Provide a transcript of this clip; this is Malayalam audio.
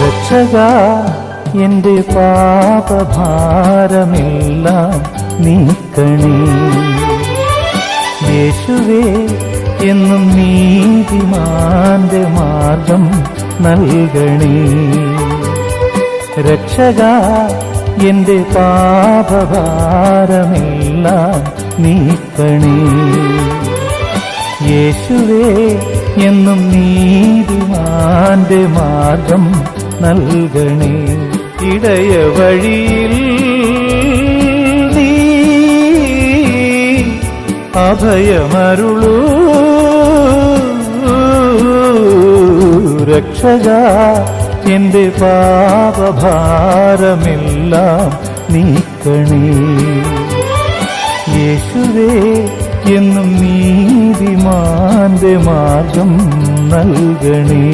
രക്ഷകാ എന്റെ പാപഭാരമെല്ലാം നീക്കണേ. യേശുവേ എന്നും നീതിമാന്റെ മാർഗം നൽകണേ. രക്ഷകാ എന്റെ പാപഭാരമെല്ലാം നീക്കണേ. യേശുവേ എന്നും നീതിമാന്റെ മാർഗം നൽകണേ. ഇടയ വഴിയിൽ നീ അഭയമരുളൂ. രക്ഷകാ എന്റെ പാപഭാരമെല്ലാം നീക്കണേ. യേശുവേ എന്നും നീതിമാന്റെ മാർഗം നൽകണേ.